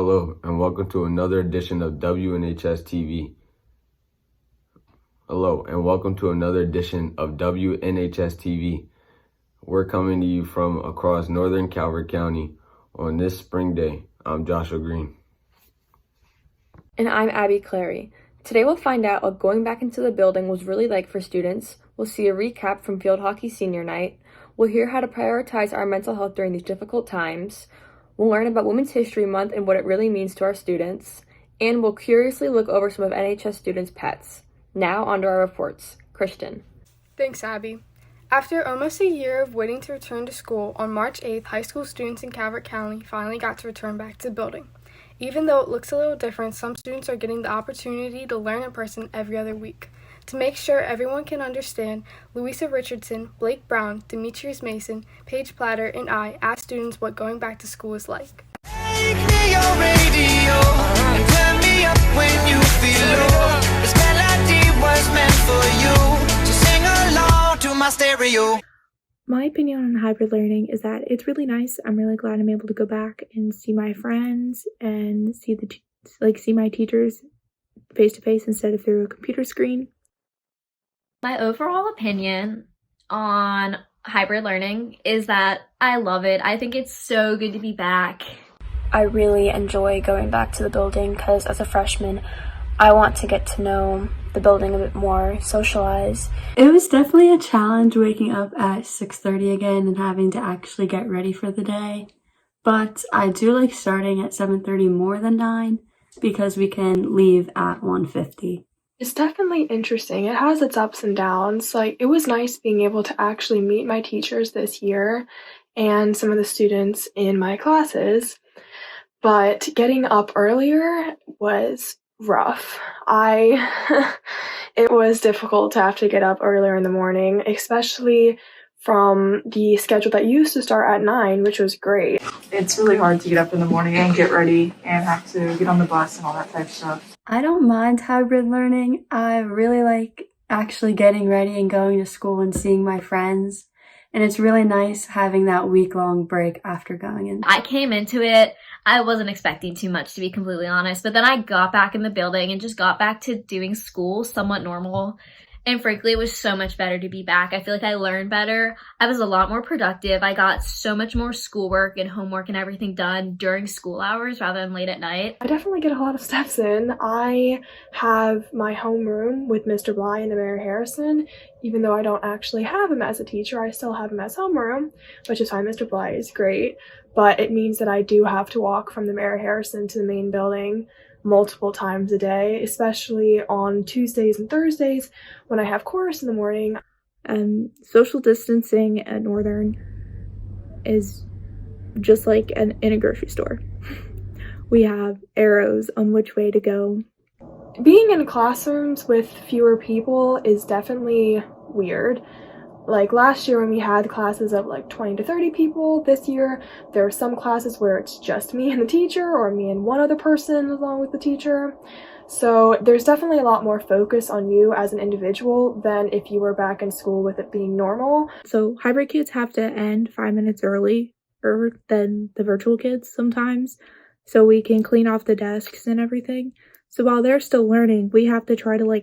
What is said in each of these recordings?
Hello, and welcome to another edition of WNHS TV. Hello, and welcome to another edition of WNHS TV. We're coming to you from across northern Calvert County on this spring day. I'm Joshua Green. And I'm Abby Clary. Today we'll find out what going back into the building was really like for students. We'll see a recap from field hockey senior night. We'll hear how to prioritize our mental health during these difficult times. We'll learn about Women's History Month and what it really means to our students. And we'll curiously look over some of NHS students' pets. Now on to our reports. Kristen. Thanks, Abby. After almost a year of waiting to return to school, on March 8th, high school students in Calvert County finally got to return back to the building. Even though it looks a little different, some students are getting the opportunity to learn in person every other week. To make sure everyone can understand, Louisa Richardson, Blake Brown, Demetrius Mason, Paige Platter, and I asked students what going back to school is like. Take me your radio and turn me up when you feel low. This melody was meant for you, so sing along to my stereo. My opinion on hybrid learning is that it's really nice. I'm really glad I'm able to go back and see my friends and see my teachers face to face instead of through a computer screen. My overall opinion on hybrid learning is that I love it. I think it's so good to be back. I really enjoy going back to the building because as a freshman, I want to get to know the building a bit more, socialize. It was definitely a challenge waking up at 6:30 again and having to actually get ready for the day. But I do like starting at 7:30 more than 9 because we can leave at 1:50. It's definitely interesting. It has its ups and downs. It was nice being able to actually meet my teachers this year and some of the students in my classes. But getting up earlier was rough. It was difficult to have to get up earlier in the morning, especially from the schedule that used to start at 9, which was great. It's really hard to get up in the morning and get ready and have to get on the bus and all that type of stuff. I don't mind hybrid learning. I really like actually getting ready and going to school and seeing my friends. And it's really nice having that week-long break after going in. I came into it, I wasn't expecting too much, to be completely honest, but then I got back in the building and just got back to doing school somewhat normal. And frankly, it was so much better to be back. I feel like I learned better. I was a lot more productive. I got so much more schoolwork and homework and everything done during school hours rather than late at night. I definitely get a lot of steps in. I have my homeroom with Mr. Bly and the Mayor Harrison. Even though I don't actually have him as a teacher, I still have him as homeroom, which is fine. Mr. Bly is great. But it means that I do have to walk from the Mayor Harrison to the main building multiple times a day, especially on Tuesdays and Thursdays when I have chorus in the morning. Social distancing at Northern is just like in a grocery store. We have arrows on which way to go. Being in classrooms with fewer people is definitely weird. Last year when we had classes of 20 to 30 people, this year there are some classes where it's just me and the teacher or me and one other person along with the teacher. So there's definitely a lot more focus on you as an individual than if you were back in school with it being normal. So hybrid kids have to end 5 minutes earlier than the virtual kids sometimes, so we can clean off the desks and everything. So while they're still learning, we have to try to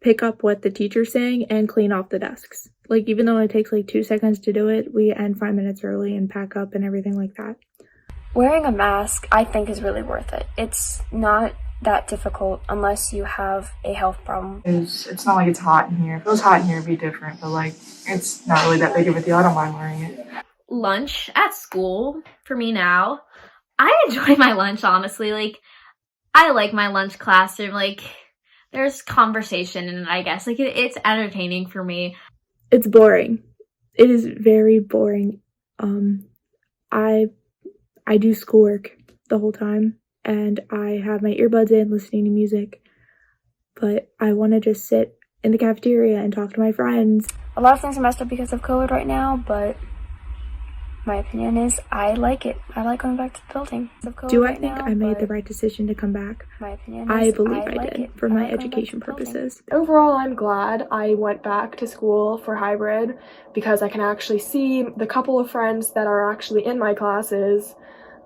pick up what the teacher's saying and clean off the desks. Even though it takes 2 seconds to do it, we end 5 minutes early and pack up and everything like that. Wearing a mask, I think, is really worth it. It's not that difficult unless you have a health problem. It's not like it's hot in here. If it was hot in here, it'd be different, but it's not really that big of a deal. I don't mind wearing it. Lunch at school, for me now, I enjoy my lunch, honestly. I like my lunch classroom. There's conversation in it, I guess. It's entertaining for me. It's boring. It is very boring. I do schoolwork the whole time, and I have my earbuds in listening to music, but I want to just sit in the cafeteria and talk to my friends. A lot of things are messed up because of COVID right now, but my opinion is I like it. I like going back to the building. Do I think I made the right decision to come back? My opinion is I believe I like did it. for I my like going back education to the building. purposes. Overall, I'm glad I went back to school for hybrid because I can actually see the couple of friends that are actually in my classes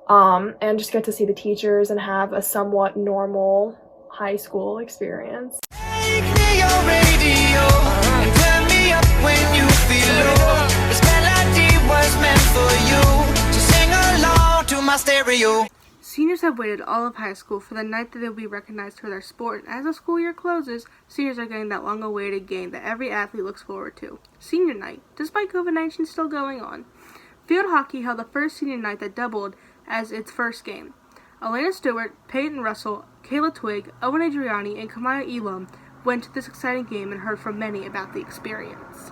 and just get to see the teachers and have a somewhat normal high school experience. Take me your radio and turn me up when you feel low. This melody was meant for you, so sing along to my stereo. Seniors have waited all of high school for the night that they'll be recognized for their sport. As the school year closes, seniors are getting that long-awaited game that every athlete looks forward to. Senior night, despite COVID-19 still going on. Field hockey held the first senior night that doubled as its first game. Elena Stewart, Peyton Russell, Kayla Twigg, Owen Adriani, and Kamaya Elam went to this exciting game and heard from many about the experience.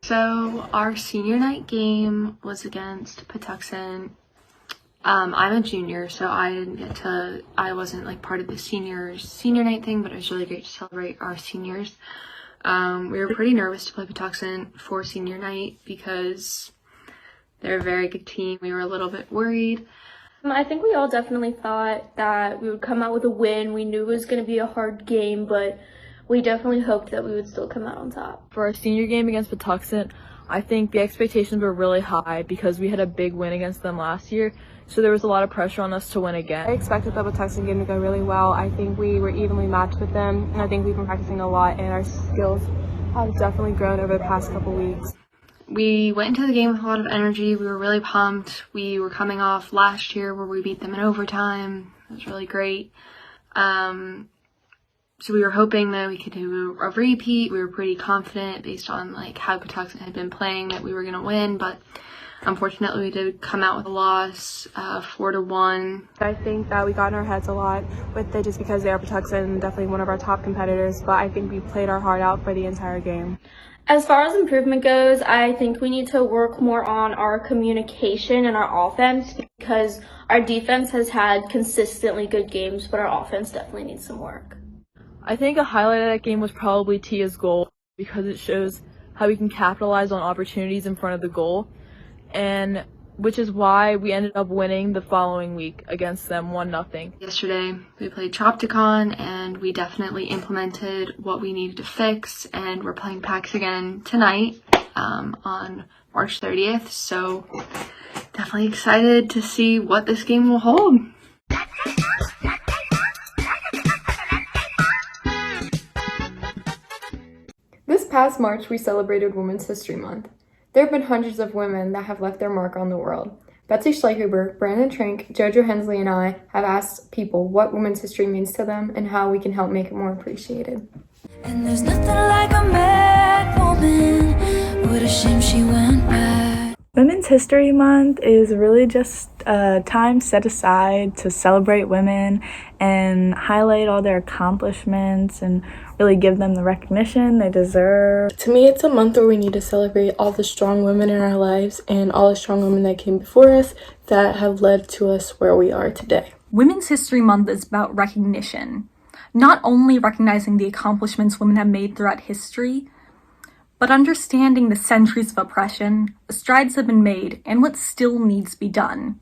So our senior night game was against Patuxent. I'm a junior, so I wasn't like part of the senior night thing, but it was really great to celebrate our seniors. We were pretty nervous to play Patuxent for senior night because they're a very good team. We were a little bit worried. I think we all definitely thought that we would come out with a win. We knew it was going to be a hard game, but we definitely hoped that we would still come out on top. For our senior game against Patuxent, I think the expectations were really high because we had a big win against them last year, so there was a lot of pressure on us to win again. I expected the Patuxent game to go really well. I think we were evenly matched with them, and I think we've been practicing a lot, and our skills have definitely grown over the past couple weeks. We went into the game with a lot of energy. We were really pumped. We were coming off last year where we beat them in overtime. It was really great. So we were hoping that we could do a repeat. We were pretty confident based on like how Patuxent had been playing that we were going to win, but unfortunately we did come out with a loss, 4-1. I think that we got in our heads a lot with it just because they are Patuxent and definitely one of our top competitors, but I think we played our heart out for the entire game. As far as improvement goes, I think we need to work more on our communication and our offense because our defense has had consistently good games, but our offense definitely needs some work. I think a highlight of that game was probably Tia's goal because it shows how we can capitalize on opportunities in front of the goal, and which is why we ended up winning the following week against them 1-0. Yesterday we played Chopticon and we definitely implemented what we needed to fix, and we're playing PAX again tonight on March 30th, so definitely excited to see what this game will hold. This past March, we celebrated Women's History Month. There have been hundreds of women that have left their mark on the world. Betsy Schleichhuber, Brandon Trink, Jojo Hensley, and I have asked people what women's history means to them and how we can help make it more appreciated. And there's nothing like a mad woman. What a shame she went back. Women's History Month is really just a time set aside to celebrate women and highlight all their accomplishments and really give them the recognition they deserve. To me, it's a month where we need to celebrate all the strong women in our lives and all the strong women that came before us that have led to us where we are today. Women's History Month is about recognition. Not only recognizing the accomplishments women have made throughout history, but understanding the centuries of oppression, the strides that have been made, and what still needs to be done.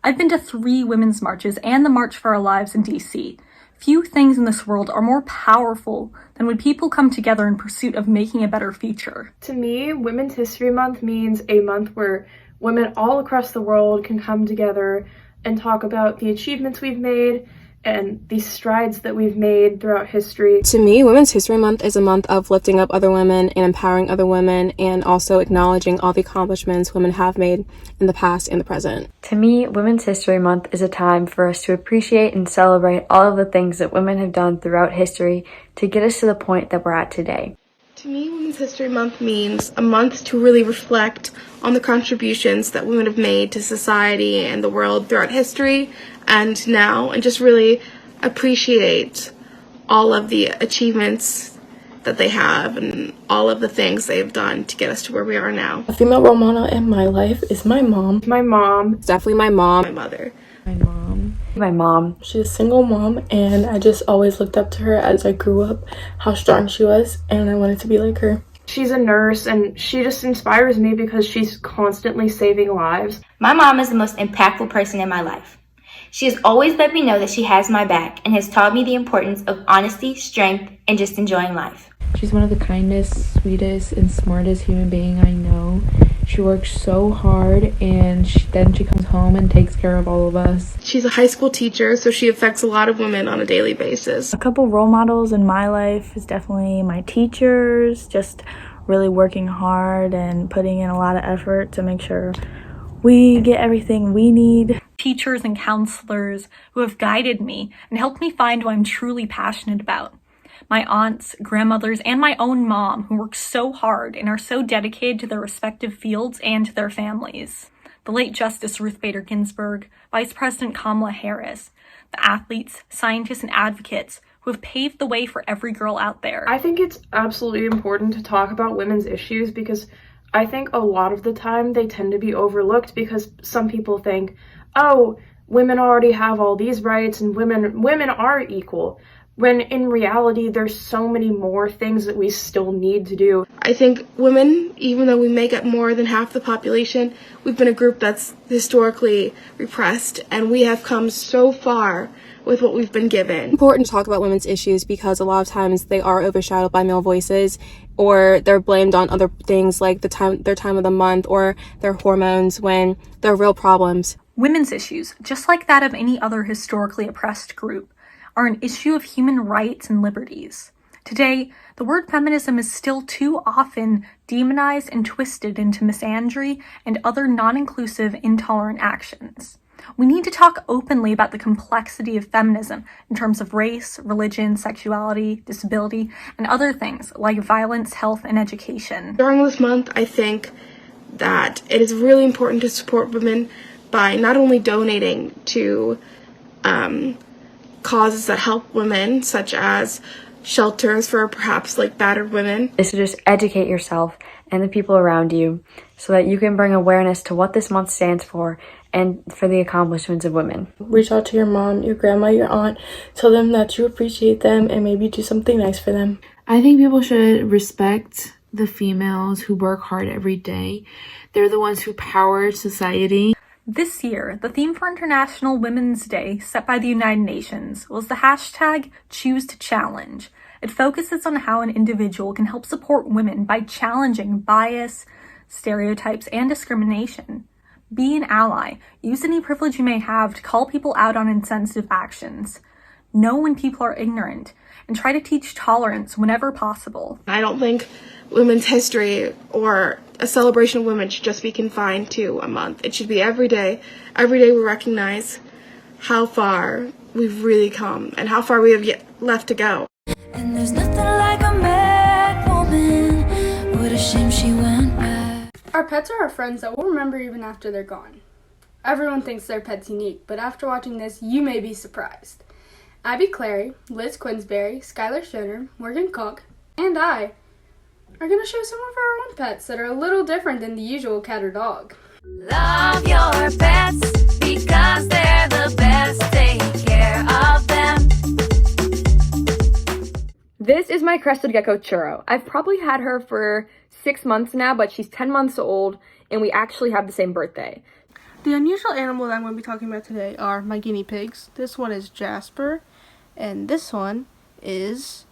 I've been to 3 women's marches and the March for Our Lives in DC. Few things in this world are more powerful than when people come together in pursuit of making a better future. To me, Women's History Month means a month where women all across the world can come together and talk about the achievements we've made and the strides that we've made throughout history. To me, Women's History Month is a month of lifting up other women and empowering other women and also acknowledging all the accomplishments women have made in the past and the present. To me, Women's History Month is a time for us to appreciate and celebrate all of the things that women have done throughout history to get us to the point that we're at today. To me, Women's History Month means a month to really reflect on the contributions that women have made to society and the world throughout history and now, and just really appreciate all of the achievements that they have and all of the things they've done to get us to where we are now. A female role model in my life is my mom. My mom. It's definitely my mom. My mother. My mom. My mom. She's a single mom, and I just always looked up to her as I grew up, how strong she was, and I wanted to be like her. She's a nurse, and she just inspires me because she's constantly saving lives. My mom is the most impactful person in my life. She has always let me know that she has my back and has taught me the importance of honesty, strength, and just enjoying life. She's one of the kindest, sweetest, and smartest human being I know. She works so hard, and then she comes home and takes care of all of us. She's a high school teacher, so she affects a lot of women on a daily basis. A couple role models in my life is definitely my teachers, just really working hard and putting in a lot of effort to make sure we get everything we need. Teachers and counselors who have guided me and helped me find what I'm truly passionate about. My aunts, grandmothers, and my own mom who work so hard and are so dedicated to their respective fields and to their families. The late Justice Ruth Bader Ginsburg, Vice President Kamala Harris, the athletes, scientists, and advocates who have paved the way for every girl out there. I think it's absolutely important to talk about women's issues because I think a lot of the time they tend to be overlooked because some people think, oh, women already have all these rights and women are equal. When in reality, there's so many more things that we still need to do. I think women, even though we make up more than half the population, we've been a group that's historically repressed, and we have come so far with what we've been given. It's important to talk about women's issues because a lot of times they are overshadowed by male voices, or they're blamed on other things like their time of the month or their hormones when they're real problems. Women's issues, just like that of any other historically oppressed group, are an issue of human rights and liberties. Today, the word feminism is still too often demonized and twisted into misandry and other non-inclusive, intolerant actions. We need to talk openly about the complexity of feminism in terms of race, religion, sexuality, disability, and other things like violence, health, and education. During this month, I think that it is really important to support women by not only donating to causes that help women, such as shelters for perhaps like battered women, is to just educate yourself and the people around you so that you can bring awareness to what this month stands for and for the accomplishments of women. Reach out to your mom, your grandma, your aunt, tell them that you appreciate them and maybe do something nice for them. I think people should respect the females who work hard every day. They're the ones who power society. This year, the theme for International Women's Day set by the United Nations was the hashtag Choose to Challenge. It focuses on how an individual can help support women by challenging bias, stereotypes, and discrimination. Be an ally. Use any privilege you may have to call people out on insensitive actions. Know when people are ignorant, and try to teach tolerance whenever possible. I don't think women's history or a celebration of women should just be confined to a month. It should be every day. Every day we recognize how far we've really come and how far we have yet left to go. And there's nothing like a mad woman. What a shame she went back. Our pets are our friends that we'll remember even after they're gone. Everyone thinks their pet's unique, but after watching this, you may be surprised. Abby Clary, Liz Quinsbury, Skylar Schoner, Morgan Cook, and I are going to show some of our own pets that are a little different than the usual cat or dog. Love your pets because they're the best. Take care of them. This is my crested gecko Churro. I've probably had her for 6 months now, but she's 10 months old and we actually have the same birthday. The unusual animal that I'm going to be talking about today are my guinea pigs. This one is Jasper, and this one is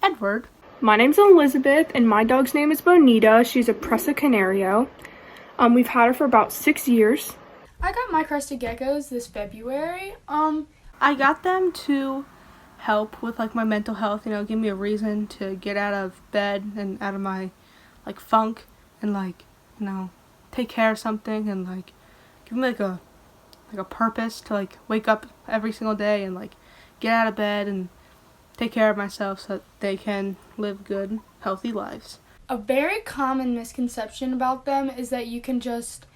Edward. My name's Elizabeth, and my dog's name is Bonita. She's a Presa Canario. We've had her for about 6 years. I got my crested geckos this February. I got them to help with like my mental health, give me a reason to get out of bed and out of my like funk and take care of something and give me like a purpose to wake up every single day and get out of bed and take care of myself so that they can live good, healthy lives. A very common misconception about them is that you can just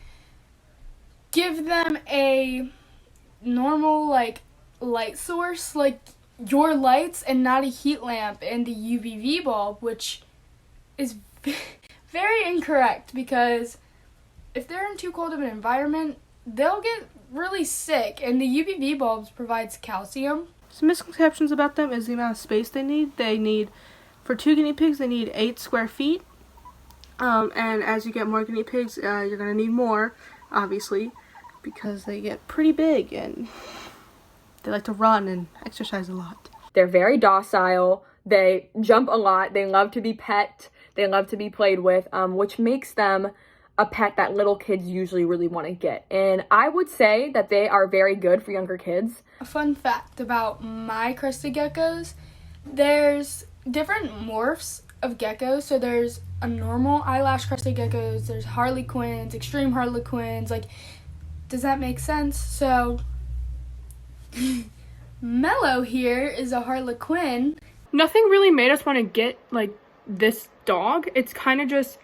give them a normal light source like your lights and not a heat lamp and the UVB bulb, which is very incorrect because if they're in too cold of an environment, they'll get really sick, and the UVB bulbs provides calcium. Some misconceptions about them is the amount of space they need. For 2 guinea pigs, they need 8 square feet. And as you get more guinea pigs, you're going to need more, obviously, because they get pretty big and they like to run and exercise a lot. They're very docile, They jump a lot. They love to be pet. They love to be played with, which makes them a pet that little kids usually really want to get. And I would say that they are very good for younger kids. A fun fact about my crested geckos, there's different morphs of geckos. So there's a normal eyelash crested geckos, there's harlequins, extreme harlequins. Like, does that make sense? So Mellow here is a harlequin. Nothing really made us want to get like this dog. It's kind of just,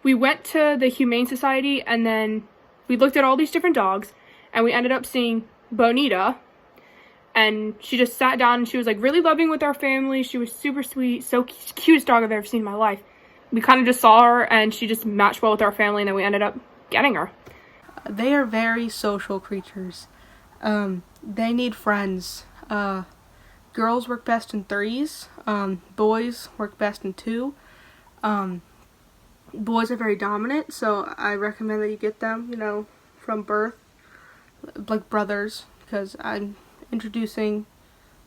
we went to the Humane Society and then we looked at all these different dogs and we ended up seeing Bonita, and she just sat down and she was like really loving with our family. She was super sweet, so cutest dog I've ever seen in my life. We kind of just saw her and she just matched well with our family, and then we ended up getting her. They are very social creatures. They need friends. Girls work best in threes. Boys work best in two. Boys are very dominant, so I recommend that you get them, from birth, like brothers, because I'm introducing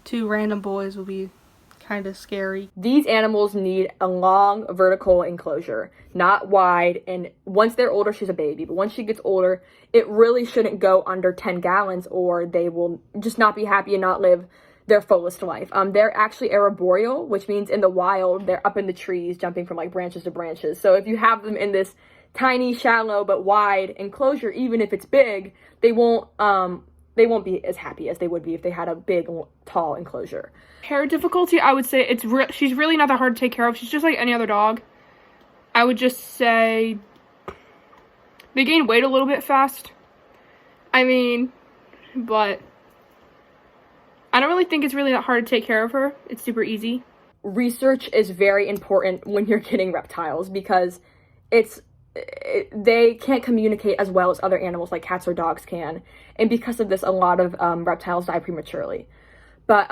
two random boys will be kind of scary. These animals need a long vertical enclosure, not wide. And once they're older, she's a baby, but once she gets older, it really shouldn't go under 10 gallons or they will just not be happy and not live their fullest life. They're actually arboreal, which means in the wild, they're up in the trees, jumping from like branches to branches. So if you have them in this tiny, shallow, but wide enclosure, even if it's big, they won't be as happy as they would be if they had a big, tall enclosure. Care difficulty, I would say she's really not that hard to take care of. She's just like any other dog. I would just say they gain weight a little bit fast. But I don't really think it's really that hard to take care of her. It's super easy. Research is very important when you're getting reptiles because they can't communicate as well as other animals like cats or dogs can. And because of this, a lot of reptiles die prematurely. But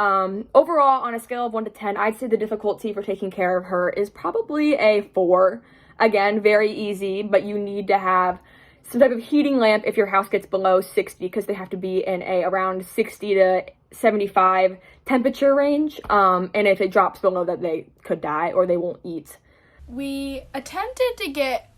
overall, on a scale of 1 to 10, I'd say the difficulty for taking care of her is probably a 4. Again, very easy, but you need to have some type of heating lamp if your house gets below 60, because they have to be in a around 60 to 75 temperature range. And if it drops below that, they could die or they won't eat. We attempted to get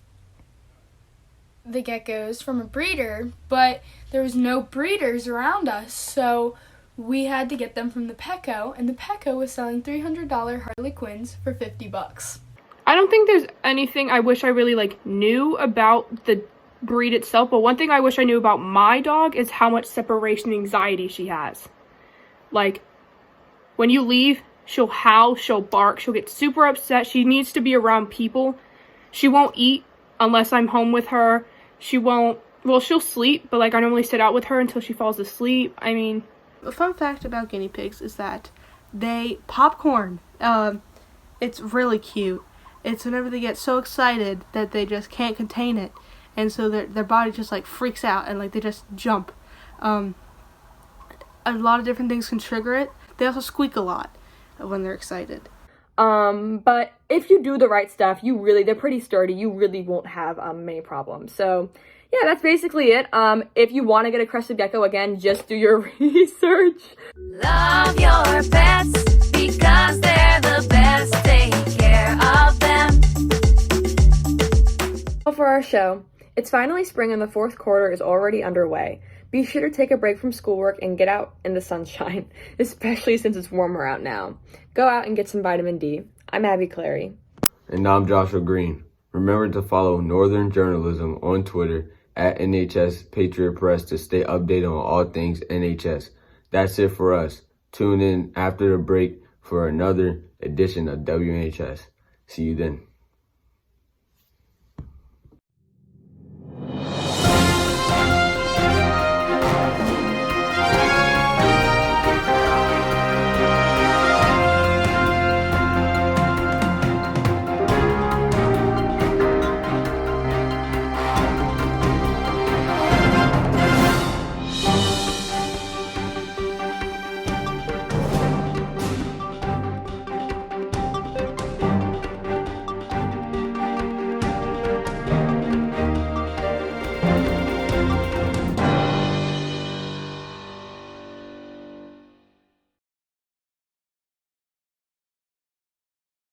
the geckos from a breeder, but there was no breeders around us, so we had to get them from the Petco, and the Petco was selling $300 harlequins for $50. I don't think there's anything I wish I really knew about the breed itself, but one thing I wish I knew about my dog is how much separation anxiety she has. Like, when you leave, she'll howl, she'll bark, she'll get super upset. She needs to be around people. She won't eat unless I'm home with her. She'll sleep, but I normally sit out with her until she falls asleep. A fun fact about guinea pigs is that they popcorn. It's really cute. It's whenever they get so excited that they just can't contain it, and so their body just freaks out and they just jump. A lot of different things can trigger it. They also squeak a lot when they're excited. But if you do the right stuff, they're pretty sturdy. You really won't have many problems. So yeah, that's basically it. If you want to get a crested gecko, again, just do your research. Love your pets because they're the best. Take care of them. For our show, it's finally spring and the fourth quarter is already underway. Be sure to take a break from schoolwork and get out in the sunshine, especially since it's warmer out now. Go out and get some vitamin D. I'm Abby Clary. And I'm Joshua Green. Remember to follow Northern Journalism on Twitter at NHS Patriot Press to stay updated on all things NHS. That's it for us. Tune in after the break for another edition of WNHS. See you then.